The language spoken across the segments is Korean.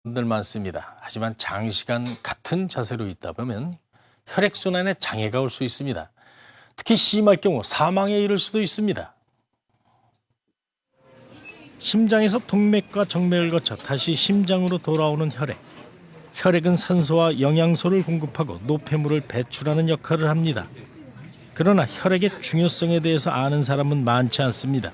분들 많습니다. 하지만 장시간 같은 자세로 있다 보면 혈액순환에 장애가 올 수 있습니다. 특히 심할 경우 사망에 이를 수도 있습니다. 심장에서 동맥과 정맥을 거쳐 다시 심장으로 돌아오는 혈액. 혈액은 산소와 영양소를 공급하고 노폐물을 배출하는 역할을 합니다. 그러나 혈액의 중요성에 대해서 아는 사람은 많지 않습니다.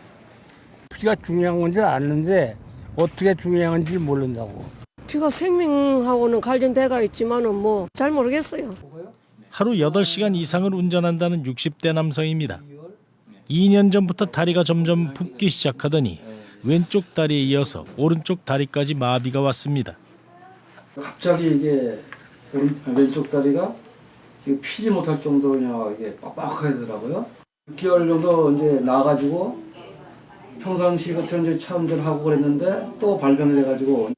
피가 중요한 건지 아는데 어떻게 중요한지 모른다고. 피가 생명하고는 관련돼가 있지만은 뭐 잘 모르겠어요. 하루 8시간 이상을 운전한다는 60대 남성입니다. 2년 전부터 다리가 점점 붓기 시작하더니 왼쪽 다리에 이어서 오른쪽 다리까지 마비가 왔습니다. 갑자기 이게 왼쪽 다리가 피지 못할 정도로 그냥 이게 빡빡하더라고요. 6개월 정도 이제 나가지고 평상시 것처럼 이제 체험들 하고 그랬는데 또 발병을 해가지고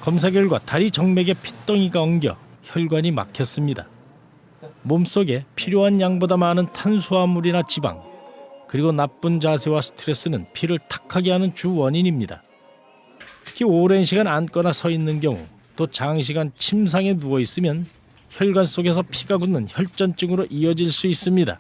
검사 결과 다리 정맥에 핏덩이가 엉겨 혈관이 막혔습니다. 몸속에 필요한 양보다 많은 탄수화물이나 지방, 그리고 나쁜 자세와 스트레스는 피를 탁하게 하는 주 원인입니다. 특히 오랜 시간 앉거나 서 있는 경우, 또 장시간 침상에 누워 있으면 혈관 속에서 피가 굳는 혈전증으로 이어질 수 있습니다.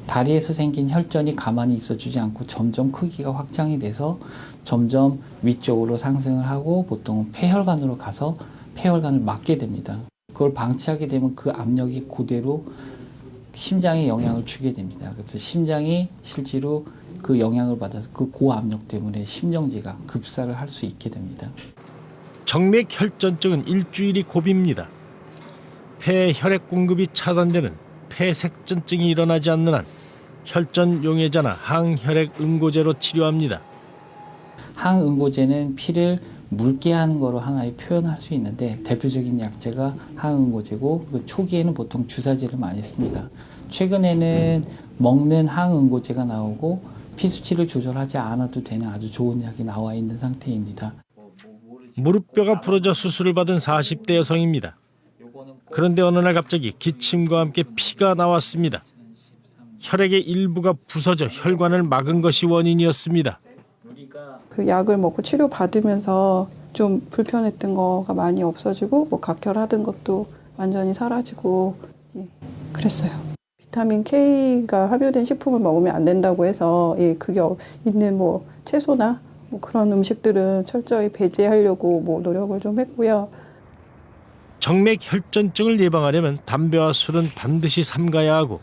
다리에서 생긴 혈전이 가만히 있어주지 않고 점점 크기가 확장이 돼서 점점 위쪽으로 상승을 하고 보통 폐혈관으로 가서 폐혈관을 막게 됩니다. 그걸 방치하게 되면 그 압력이 그대로 심장에 영향을 주게 됩니다. 그래서 심장이 실제로 그 영향을 받아서 그 고압력 때문에 심정지가 급사를 할 수 있게 됩니다. 정맥 혈전증은 일주일이 고비입니다. 폐에 혈액 공급이 차단되는 폐색전증이 일어나지 않는 한 혈전 용해자나 항혈액 응고제로 치료합니다. 항응고제는 피를 묽게 하는 거로 하나의 표현할 수 있는데 대표적인 약제가 항응고제고 그 초기에는 보통 주사제를 많이 씁니다. 최근에는 먹는 항응고제가 나오고 피 수치를 조절하지 않아도 되는 아주 좋은 약이 나와 있는 상태입니다. 무릎뼈가 부러져 수술을 받은 40대 여성입니다. 그런데 어느 날 갑자기 기침과 함께 피가 나왔습니다. 혈액의 일부가 부서져 혈관을 막은 것이 원인이었습니다. 그 약을 먹고 치료 받으면서 좀 불편했던 거가 많이 없어지고 뭐 각혈하던 것도 완전히 사라지고 그랬어요. 비타민 K가 함유된 식품을 먹으면 안 된다고 해서 그게 있는 뭐 채소나 뭐 그런 음식들은 철저히 배제하려고 뭐 노력을 좀 했고요. 정맥 혈전증을 예방하려면 담배와 술은 반드시 삼가야 하고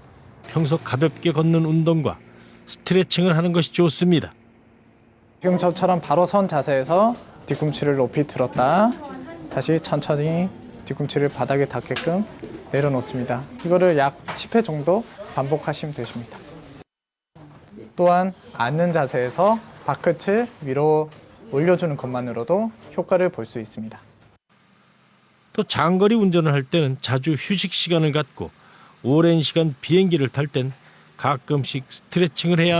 평소 가볍게 걷는 운동과 스트레칭을 하는 것이 좋습니다. 지금 저처럼 바로 선 자세에서 뒤꿈치를 높이 들었다 다시 천천히 뒤꿈치를 바닥에 닿게끔 내려놓습니다. 이거를 약 10회 정도 반복하시면 되십니다. 또한 앉는 자세에서 발끝을 위로 올려주는 것만으로도 효과를 볼 수 있습니다. 또 장거리 운전을 할 때는 자주 휴식 시간을 갖고 오랜 시간 비행기를 탈 땐 가끔씩 스트레칭을 해야 합니다.